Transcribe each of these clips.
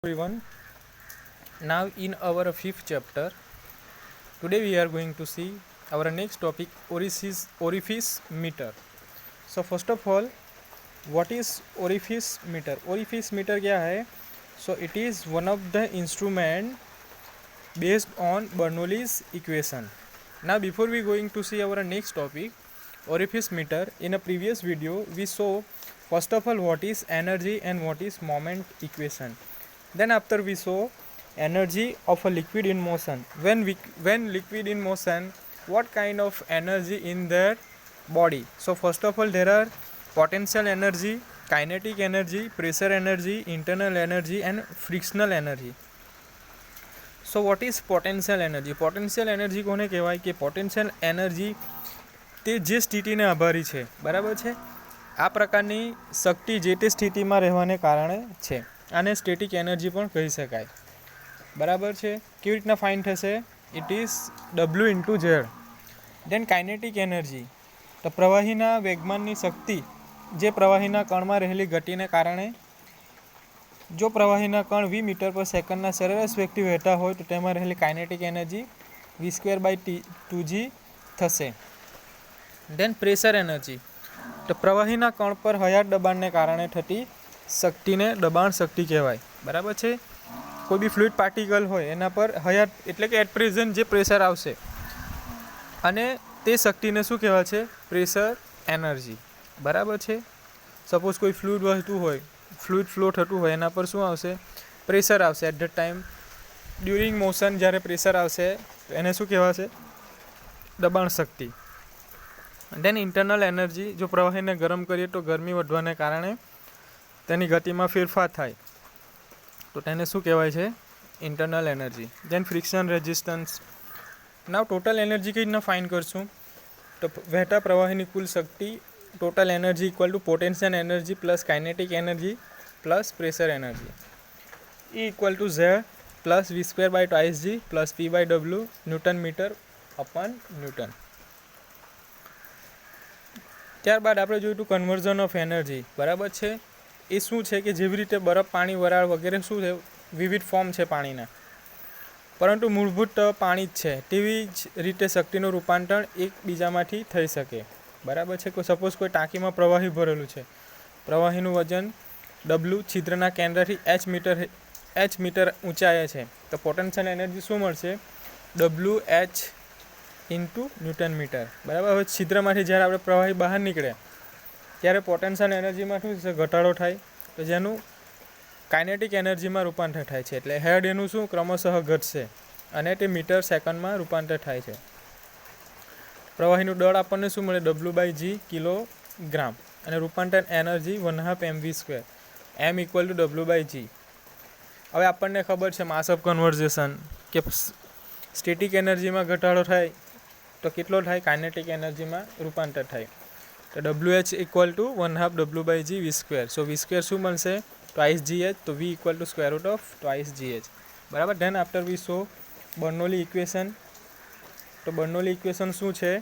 Everyone, now in our fifth chapter, today we are going to see our next topic, orifice meter. So first of all, what is orifice meter? Orifice meter क्या है? So it is one of the instrument based on Bernoulli's equation. Now before we going to see our next topic, orifice meter, in a previous video we saw first of all what is energy and what is moment equation. Then after we saw energy of a liquid in motion. When liquid in motion, what kind of energy in their body? So first of all there are potential energy, kinetic energy, pressure energy, internal energy and frictional energy. So what is potential energy? Potential energy કોને કહેવાય? કે potential energy તે જે સ્થિતિને આભારી છે, બરાબર છે. આ પ્રકારની શક્તિ જે તે સ્થિતિમાં રહેવાને કારણે છે. આને સ્ટેટિક એનર્જી પણ કહી શકાય, બરાબર છે. કેવી રીતના ફાઇન થશે? It is W into Z. Then kinetic energy, તો પ્રવાહીના વેગમાનની શક્તિ જે પ્રવાહીના કણમાં રહેલી ગતિને કારણે, જો પ્રવાહીના કણ વી મીટર પર સેકન્ડના સરેરાશ વેગથી વહેતા હોય તો તેમાં રહેલી કાઇનેટિક એનર્જી v²/2g થશે. દેન પ્રેશર એનર્જી, તો પ્રવાહીના કણ પર હયાત દબાણને કારણે થતી શક્તિને દબાણ શક્તિ કહેવાય, બરાબર છે. કોઈ બી ફ્લુઇડ પાર્ટિકલ હોય એના પર હયાત એટલે કે એટ પ્રેઝન્ટ જે પ્રેશર આવશે અને તે શક્તિને શું કહેવાય છે? પ્રેશર એનર્જી, બરાબર છે. સપોઝ કોઈ ફ્લુઇડ વહેતું હોય, ફ્લુઇડ ફ્લો થતું હોય, એના પર શું આવશે? પ્રેશર આવશે. At the time during motion જ્યારે પ્રેશર આવશે તો એને શું કહેવાશે? દબાણ શક્તિ. દેન ઇન્ટરનલ એનર્જી, જો પ્રવાહીને ગરમ કરીએ તો ગરમી વધવાને કારણે તેની ગતિમાં ફેરફાર થાય તો તેને શું કહેવાય છે? Internal energy. Then friction resistance. Now total energy કઈ રીતના ફાઇન કરશું? તો વહેતા પ્રવાહીની કુલ શક્તિ, total energy equal to potential energy plus kinetic energy plus pressure energy, E equal to Z plus v²/2g plus p/w newton metre upon newton. ત્યારબાદ આપણે જોયું હતું કન્વર્ઝન ઓફ એનર્જી, બરાબર છે. એ શું છે? કે જેવી રીતે બરફ, પાણી, વરાળ વગેરે શું છે? વિવિધ ફોર્મ છે પાણીના, પરંતુ મૂળભૂત પાણી જ છે. તેવી જ રીતે શક્તિનું રૂપાંતર એકબીજામાંથી થઈ શકે, બરાબર છે. કોઈ સપોઝ કોઈ ટાંકીમાં પ્રવાહી ભરેલું છે, પ્રવાહીનું વજન ડબલ્યુ, છિદ્રના કેન્દ્રથી એચ મીટર ઊંચાઈએ છે, તો પોટેન્શિયલ એનર્જી શું મળશે? WH ઇન્ટુ ન્યૂટન મીટર, બરાબર. હવે છિદ્રમાંથી જ્યારે આપણે પ્રવાહી બહાર નીકળે ત્યારે પોટેન્શિયલ એનર્જીમાં શું થશે? ઘટાડો થાય, તો જેનું કાઇનેટિક એનર્જીમાં રૂપાંતર થાય છે. એટલે હેડ એનું શું? ક્રમશઃ ઘટશે અને તે મીટર સેકન્ડમાં રૂપાંતર થાય છે. પ્રવાહીનું દળ આપણને શું મળે? W/g કિલોગ્રામ અને રૂપાંતર energy 1/2 mv², m equal to W/g. હવે આપણને ખબર છે માસ ઓફ કન્વર્ઝેશન કે સ્ટેટિક એનર્જીમાં ઘટાડો થાય તો કેટલો થાય? કાઇનેટિક એનર્જીમાં રૂપાંતર થાય. તો WH equal to 1/2 W/g v². So v² શું બનશે? ટ્વાઇસ gh, તો v equal two square root of twice gh, બરાબર. ધેન આફ્ટર વી સો બર્નોલી ઇક્વેશન. તો બર્નોલી ઇક્વેશન શું છે?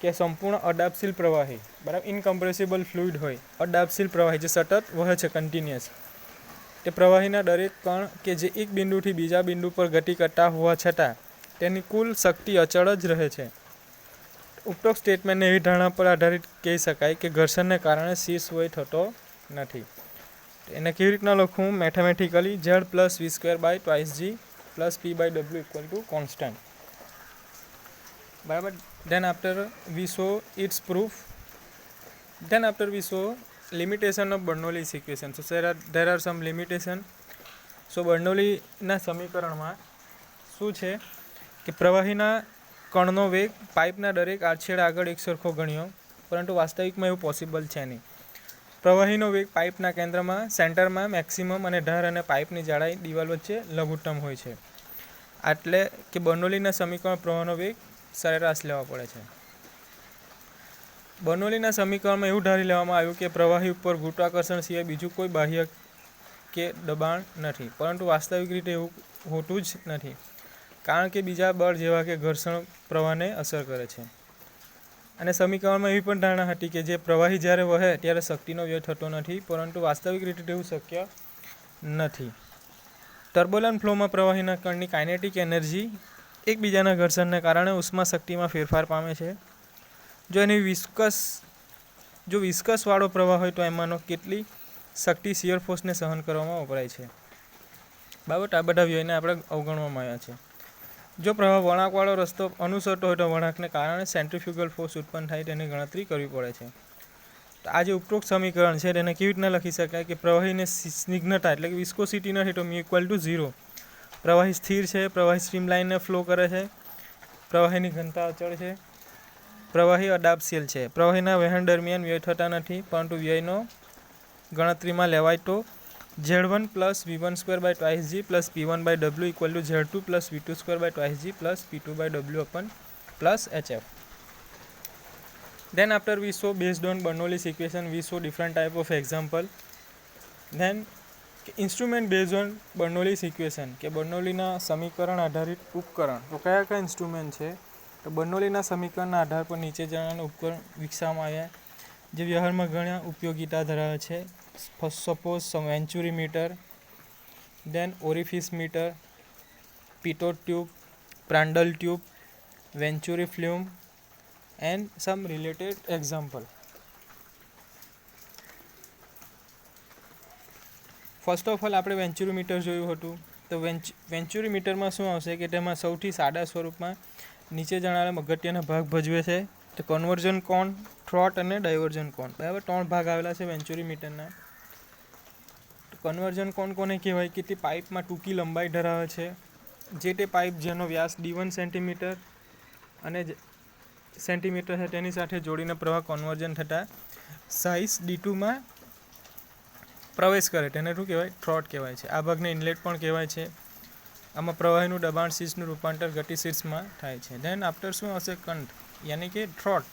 કે સંપૂર્ણ અદાબશીલ પ્રવાહી, બરાબર, ઇનકમ્પ્રેસિબલ ફ્લુઇડ હોય, અદાબશીલ પ્રવાહી જે સતત વહે છે, કન્ટિન્યુઅસ, તે પ્રવાહીના દરેક કણ કે જે એક બિંદુથી બીજા બિંદુ પર ગતિ કરતા હોવા છતાં તેની કુલ શક્તિ અચળ જ રહે છે. ઉપરોક્ત સ્ટેટમેન્ટને એવી ધારણા પર આધારિત કહી શકાય કે ઘર્ષણને કારણે શીર્ષ વય થતો નથી. એને કેવી રીતના લખું? Mathematically Z plus v²/2g plus p/w equal to constant, બરાબર. Then after we show its proof, then after we show limitation of Bernoulli's equation. So there are some limitation. So બર્નોલીના સમીકરણમાં શું છે? કે પ્રવાહીના કણનો વેગ પાઇપના દરેક આડછેદ આગળ એક સરખો ગણ્યો, પરંતુ વાસ્તવિકમાં એવું પોસિબલ છે નહીં. પ્રવાહીનો વેગ પાઇપના કેન્દ્રમાં, સેન્ટરમાં મેક્સિમમ અને ધાર અને પાઇપની જાડાઈ દિવાલ વચ્ચે લઘુત્તમ હોય છે. એટલે કે બર્નોલીના સમીકરણ પ્રવાહનો વેગ સરેરાશ લેવા પડે છે. બર્નોલીના સમીકરણમાં એવું ધારી લેવામાં આવ્યું કે પ્રવાહી ઉપર ગુરુત્વાકર્ષણ સિવાય બીજું કોઈ બાહ્ય કે દબાણ નથી, પરંતુ વાસ્તવિક રીતે એવું હોતું જ નથી, કારણ કે બીજા બળ જેવા કે ઘર્ષણ પ્રવાહને અસર કરે છે. અને સમીકરણમાં એવી પણ ધારણા હતી કે જે પ્રવાહી જ્યારે વહે ત્યારે શક્તિનો વ્યય થતો નથી, પરંતુ વાસ્તવિક રીતે તેવું શક્ય નથી. ટર્બ્યુલન્ટ ફ્લોમાં પ્રવાહીના કણની કાઇનેટિક એનર્જી એકબીજાના ઘર્ષણને કારણે ઉષ્મા શક્તિમાં ફેરફાર પામે છે. જો એની વિસ્કસવાળો પ્રવાહ હોય તો એમાંનો કેટલી શક્તિ શિયર ફોર્સને સહન કરવામાં વપરાય છે. બાબત આ બધા વ્યયને આપણે અવગણવામાં આવ્યા છે. જો પ્રવાહ વળાંકવાળો રસ્તો અનુસરતો હોય તો વળાંકને કારણે સેન્ટ્રીફ્યુગલ ફોર્સ ઉત્પન્ન થાય તેની ગણતરી કરવી પડે છે. તો આ જે ઉપરોક્ત સમીકરણ છે તેને કેવી રીતના લખી શકાય કે પ્રવાહીને સ્નિગ્ધતા એટલે કે વિસ્કોસિટી નથી તો મ્યુ ઇક્વલ ટુ 0. પ્રવાહી સ્થિર છે, પ્રવાહી સ્ટ્રીમલાઇનને ફ્લો કરે છે, પ્રવાહીની ઘનતા અચળ છે, પ્રવાહી અદાબશીલ છે, પ્રવાહીના વહેણ દરમિયાન વ્યય થતા નથી પરંતુ વ્યયનો ગણતરીમાં લેવાય તો Z1 plus V1 square by twice G plus P1 by W equal to Z2 plus V2 square by twice G plus P2 by W upon plus HF. Then after we saw based on Bernoulli's equation we saw different type of example. Then instrument based on Bernoulli's equation કે બર્નોલીના સમીકરણ આધારિત ઉપકરણ તો કયા કયા instrument છે તો બર્નોલીના સમીકરણના આધાર પર નીચે જણાવેલા ઉપકરણ વિકસાવવામાં આવ્યા જે વ્યવહારમાં ઘણા ઉપયોગિતા ધરાવે છે. Suppose venturi meter, then orifice meter, pitot tube, Prandtl tube, venturi flume and some related example. First of all આપણે વેન્ચુરીમીટર જોયું હતું. તો વેન્ચુરીમીટરમાં શું આવશે કે તેમાં સૌથી સાદા સ્વરૂપમાં નીચે જણાવેલા અગત્યના ભાગ ભજવે છે તો કન્વર્ઝન કોણ, થ્રોટ અને ડાયવર્ઝન કોણ. બરાબર 3 ભાગ આવેલા છે વેન્ચુરીમીટરના. તો કન્વર્ઝન કોણ કોને કહેવાય કે તે પાઇપમાં ટૂંકી લંબાઈ ધરાવે છે. જે તે પાઇપ જેનો વ્યાસ D1 સેન્ટીમીટર અને સેન્ટીમીટર છે તેની સાથે જોડીને પ્રવાહ કન્વર્ઝન થતાં સાઇઝ D2માં પ્રવેશ કરે તેને શું કહેવાય થ્રોટ કહેવાય છે. આ ભાગને ઇનલેટ પણ કહેવાય છે. આમાં પ્રવાહીનું દબાણ શીર્ષનું રૂપાંતર ગતિશીર્ષમાં થાય છે. ધેન આફ્ટર શું આવશે કંઠ યાની કે થ્રોટ.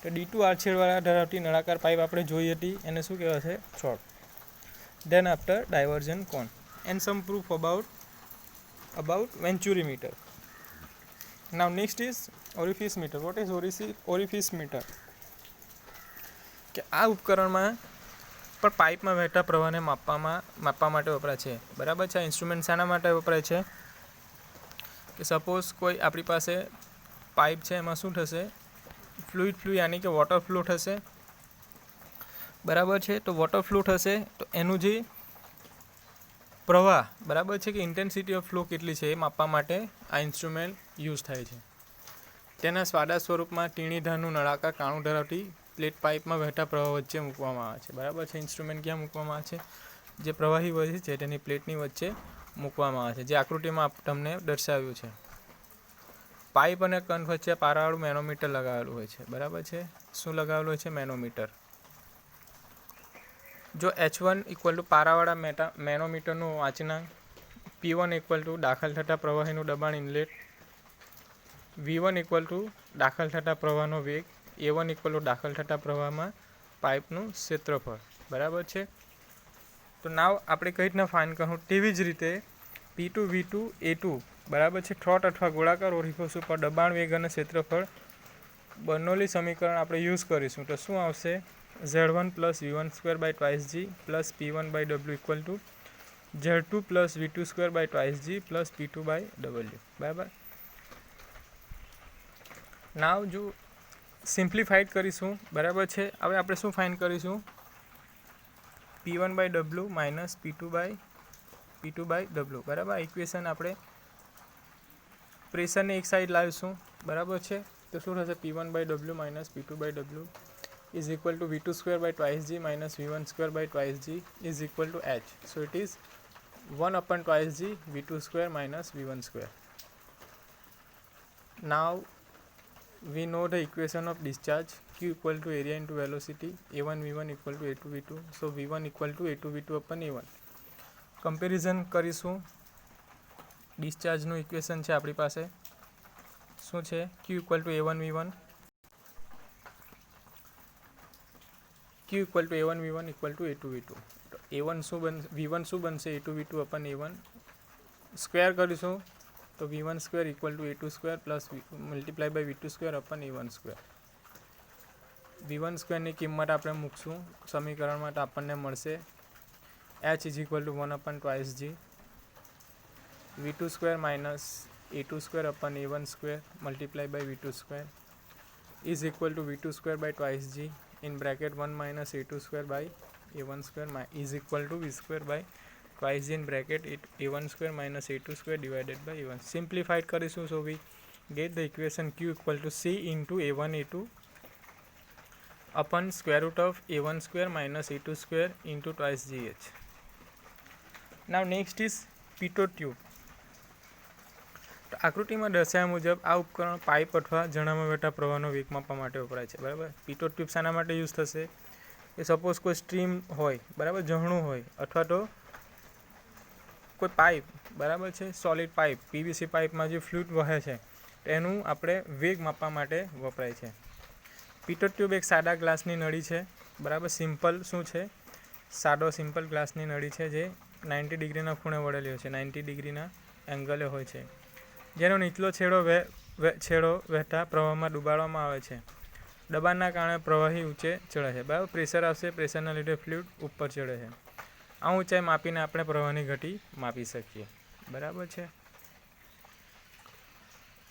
તો D2 આડછેદવાળા ધરાવતી નળાકાર પાઇપ આપણે જોઈ હતી એને શું કહેવાય છે throat. Then after diversion cone and some proof about venturimeter. Now next is orifice meter. What is orifice meter? કે આ ઉપકરણમાં પણ પાઇપમાં વહેતા પ્રવાહને માપવા માટે વપરાય છે. બરાબર છે. આ ઇન્સ્ટ્રુમેન્ટ શાના માટે વપરાય છે કે સપોઝ કોઈ આપણી પાસે પાઇપ છે એમાં શું થશે ફ્લુઇડ ફ્લો યાની કે વોટર ફ્લો થશે. બરાબર છે. તો વોટર ફ્લો થશે તો એનું જે પ્રવાહ બરાબર છે કે ઇન્ટેન્સિટી ઓફ ફ્લો કેટલી છે એ માપવા માટે આ ઇન્સ્ટ્રુમેન્ટ યુઝ થાય છે. તેના સ્વાદા સ્વરૂપમાં ટીણી ધારનું નળાકાર કાણું ધરાવતી પ્લેટ પાઇપમાં વહેતા પ્રવાહ વચ્ચે મૂકવામાં આવે છે. બરાબર છે. ઇન્સ્ટ્રુમેન્ટ ક્યાં મૂકવામાં આવે છે જે પ્રવાહી વહે છે તેની પ્લેટની વચ્ચે મૂકવામાં આવે છે જે આકૃતિમાં તમને દર્શાવ્યું છે. પાઇપ અને કંઠ વચ્ચે પારાવાળું મેનોમીટર લગાવેલું હોય છે. બરાબર છે. શું લગાવેલું હોય છે મેનોમીટર. જો H1 ઇક્વલ ટુ પારાવાળા મેનોમીટરનું વાંચનાંક, P1 ઇક્વલ ટુ દાખલ થતાં પ્રવાહીનું દબાણ ઇનલેટ, V1 ઇક્વલ ટુ દાખલ થતાં પ્રવાહનો વેગ, A1 ઇક્વલ ટુ દાખલ થતાં પ્રવાહમાં પાઇપનું ક્ષેત્રફળ. બરાબર છે. તો નાવ આપણે કઈ રીતના ફાઇન્ડ કરવું તેવી જ રીતે P2 V2 A2 બરાબર છે. થ્રોટ અથવા ગોળાકાર ઓરિફિસ ઉપર દબાણ, વેગ અને ક્ષેત્રફળ બર્નોલી સમીકરણ આપણે યુઝ કરીશું તો શું આવશે Z1 plus V1 square by twice G plus P1 by W equal to Z2 plus V2 square by twice G plus P2 by W. બરાબર. નાવ જો સિમ્પ્લિફાઈડ કરીશું બરાબર છે. હવે આપણે શું ફાઇન્ડ કરીશું P1 by W minus P2 by W. બરાબર. ઇક્વેશન આપણે પ્રેશરને એક સાઈડ લાવીશું. બરાબર છે. તો શું થશે P1 by W minus P2 by W is equal to V2 square by twice G minus V1 square by twice G is equal to H. So it is 1 upon twice G V2 square minus V1 square. Now we know the equation of discharge Q equal to area into velocity A1 V1 equal to A2 V2. So V1 equal to A2 V2 upon A1. Comparison કરીશું. ડિસ્ચાર્જનું equation છે આપણી પાસે શું છે Q equal to A1 V1 Q equal to A1 V1 equal to A2 V2. તો A1 શું બનશે V1 શું બનશે A2 V2 upon A1 square કરીશું તો V1 square equal to A2 square plus multiply by V2 square upon A1 square. V1 સ્ક્વેરની કિંમત આપણે મૂકશું સમીકરણમાં તો આપણને મળશે H is equal to 1 upon twice G v2 square minus a2 square upon a1 square multiplied by v2 square is equal to v2 square by twice g in bracket 1 minus a2 square by a1 square is equal to v square by twice g in bracket a1 square minus a2 square divided by a1. Simplified કરીશું, so we get the equation q equal to c into a1 a2 upon square root of a1 square minus a2 square into twice gh. Now next is pitot tube. તો આકૃતિમાં દર્શાવ્યા મુજબ આ ઉપકરણ pipe અથવા ઝરણામાં વહેતા પ્રવાહનો વેગ માપવા માટે વપરાય છે, બરાબર. પિટોટ ટ્યુબ શાના માટે યુઝ થશે કે સપોઝ કોઈ સ્ટ્રીમ હોય, બરાબર, ઝરણું હોય, અથવા તો કોઈ પાઇપ, બરાબર છે, સોલિડ પાઇપ, પીવીસી પાઇપમાં જે ફ્લુઇડ વહે છે તેનું આપણે વેગ માપવા માટે વપરાય છે. પિટોટ ટ્યુબ એક સાદા ગ્લાસની નળી છે, બરાબર. સિમ્પલ શું છે? સાદો સિમ્પલ ગ્લાસની નળી છે જે 90 ડિગ્રીના ખૂણે વળેલી હોય છે, 90 ડિગ્રીના એંગલે હોય છે, જેનો નીચલો છેડો વહેતા પ્રવાહમાં ડૂબાડવામાં આવે છે. દબાણના કારણે પ્રવાહી ઊંચે ચડે છે, બરાબર. પ્રેશર આવશે, પ્રેશરના લીધે ફ્લુઇડ ઉપર ચડે છે. આ ઊંચાઈ માપીને આપણે પ્રવાહની ગતિ માપી શકીએ, બરાબર છે.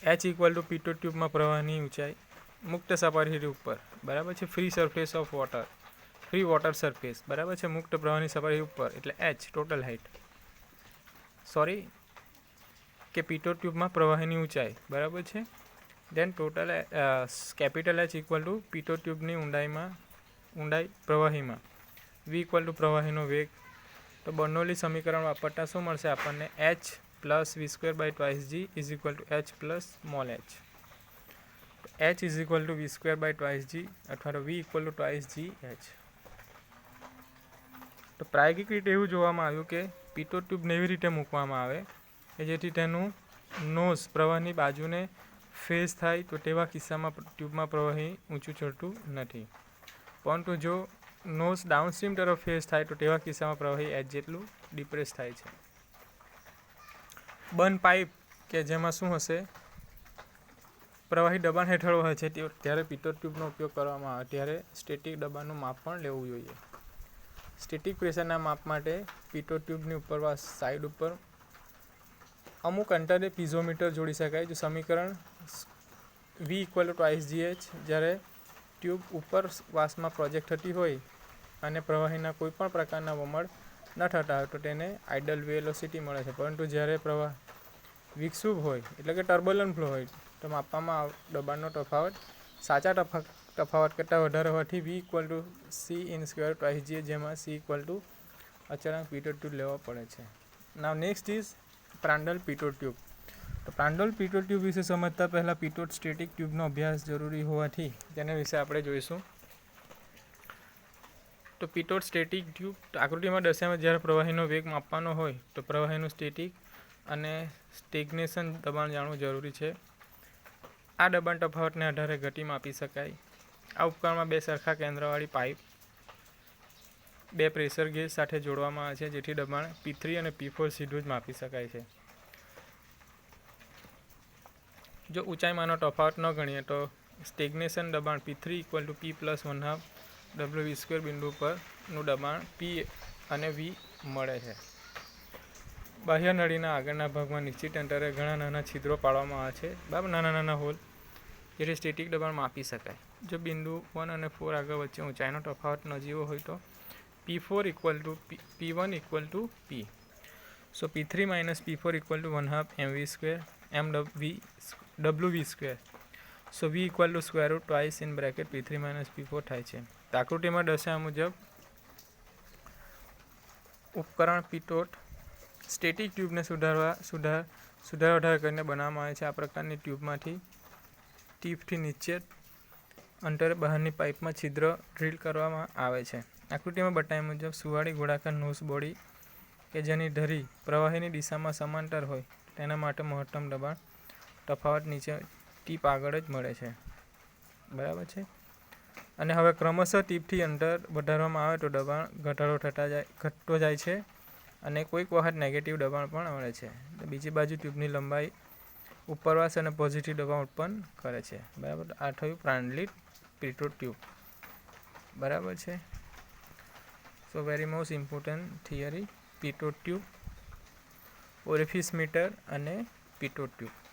h ઇક્વલ ટુ પિટોટ ટ્યુબમાં પ્રવાહની ઊંચાઈ મુક્ત સપાટીથી ઉપર, બરાબર છે. Free surface of water, free water surface, બરાબર છે. મુક્ત પ્રવાહની સપાટી ઉપર એટલે h ટોટલ હાઇટ, સોરી કે પિટોટ ટ્યુબમાં પ્રવાહીની ઊંચાઈ, બરાબર છે. Then total capital H equal to pitot ટ્યુબની ઊંડાઈ પ્રવાહીમાં, v ઇક્વલ ટુ પ્રવાહીનો વેગ. તો બર્નોલી સમીકરણ વાપરતા શું મળશે આપણને? h plus v square by twice g is equal to h plus small h. h is equal to v square by twice g અથવા તો v equal to twice g h. તો પ્રાયોગિક રીતે એવું જોવામાં આવ્યું કે પિટોટ ટ્યુબને એવી રીતે મૂકવામાં આવે કે જેથી તેનું નોઝ પ્રવાહની બાજુને ફેઝ થાય, તો તેવા કિસ્સામાં ટ્યુબમાં પ્રવાહી ઊંચું ચડતું નથી. પરંતુ જો નોઝ ડાઉનસ્ટ્રીમ તરફ ફેઝ થાય તો તેવા કિસ્સામાં પ્રવાહી h જેટલું ડિપ્રેસ થાય છે. બંધ પાઇપ કે જેમાં શું હશે, પ્રવાહી દબાણ હેઠળ હોય છે, ત્યારે પિટોટ ટ્યુબનો ઉપયોગ કરવામાં આવે ત્યારે સ્ટેટિક દબાણનું માપ પણ લેવું જોઈએ. સ્ટેટિક પ્રેશરના માપ માટે પિટોટ ટ્યુબની ઉપરવાસ સાઇડ ઉપર અમુક અંતરે પીઝોમીટર જોડી શકાય. જો સમીકરણ v equal to twice gh, જ્યારે ટ્યુબ ઉપર વાસમાં પ્રોજેક્ટ થતી હોય અને પ્રવાહીના કોઈ પણ પ્રકારના વમળ ન થતા હોય તો તેને આઇડલ વેલોસિટી મળે છે. પરંતુ જ્યારે પ્રવાહ વિક્ષુભ હોય એટલે કે ટર્બ્યુલન્ટ ફ્લો હોય તો માપવામાં દબાણનો તફાવત સાચા તફાવત કરતાં વધારે હોવાથી v equal to c in square twice gh, જેમાં c ઇક્વલ ટુ અચળાંક પિટોટ ટ્યુબ લેવો પડે છે. Now next is Prandtl pitot tube. તો પ્રાન્ડલ પિટોટ ટ્યુબ વિશે સમજતા પહેલાં પિટોટ સ્ટેટિક ટ્યુબનો અભ્યાસ જરૂરી હોવાથી તેના વિશે આપણે જોઈશું. તો પિટોટ સ્ટેટિક ટ્યુબ આકૃતિમાં દર્શાવ્યા જ્યારે પ્રવાહીનો વેગ માપવાનો હોય તો પ્રવાહીનું સ્ટેટિક અને સ્ટેગ્નેશન દબાણ જાણવું જરૂરી છે. આ દબાણ તફાવતને આધારે ગતિ માપી શકાય. આ ઉપકરણમાં બે સરખા કેન્દ્રવાળી પાઇપ બે પ્રેશર ગેજ સાથે જોડવામાં આવે છે, જેથી દબાણ P3 અને P4 સીધું જ માપી શકાય છે. જો ઊંચાઈમાંનો તફાવત ન ગણીએ તો સ્ટેગ્નેશન દબાણ P3 equal to P plus 1/2 W square બિંદુ પરનું દબાણ P અને V મળે છે. બાહ્ય નળીના આગળના ભાગમાં નિશ્ચિત અંતરે ઘણા નાના છિદ્રો પાડવામાં આવે છે, બરાબર, નાના હોલ, જેથી સ્ટેટિક દબાણ માપી શકાય. જો બિંદુ 1 અને 4 આગળ વચ્ચે ઊંચાઈનો તફાવત નજીવો હોય તો P4 equal to P1 equal two P. So P3 minus P4 equal to 1/2 MV square WV square. So V equal two square root twice in bracket P3 minus P4 થાય છે. તો આકૃતિમાં દર્શાવ્યા મુજબ ઉપકરણ પિટોટ સ્ટેટિક ટ્યુબને સુધાર કરીને બનાવવામાં આવે છે. આ પ્રકારની ટ્યુબમાંથી ટીપથી નીચે અંતરે બહારની પાઇપમાં છિદ્ર ડ્રીલ કરવામાં આવે છે. આકૃતિમાં બતાવ્યા મુજબ સુવાળી ગોળાકાર નોઝ બોડી કે જેની ધરી પ્રવાહીની દિશામાં સમાંતર હોય તેના માટે મહત્તમ દબાણ તફાવત નીચે ટીપ આગળ જ મળે છે, બરાબર છે. અને હવે ક્રમશઃ ટીપથી અંતર વધારવામાં આવે તો દબાણ ઘટતો જાય છે અને કોઈક વખત નેગેટિવ દબાણ પણ મળે છે. બીજી બાજુ ટ્યુબની લંબાઈ ઉપરવાસ અને પોઝિટિવ દબાણ ઉત્પન્ન કરે છે, બરાબર. આ થયું પ્રાન્ડલ પિટોટ ટ્યુબ, બરાબર છે. So very most important theory pitot tube. Orifice meter અને પિટો ટ્યુબ.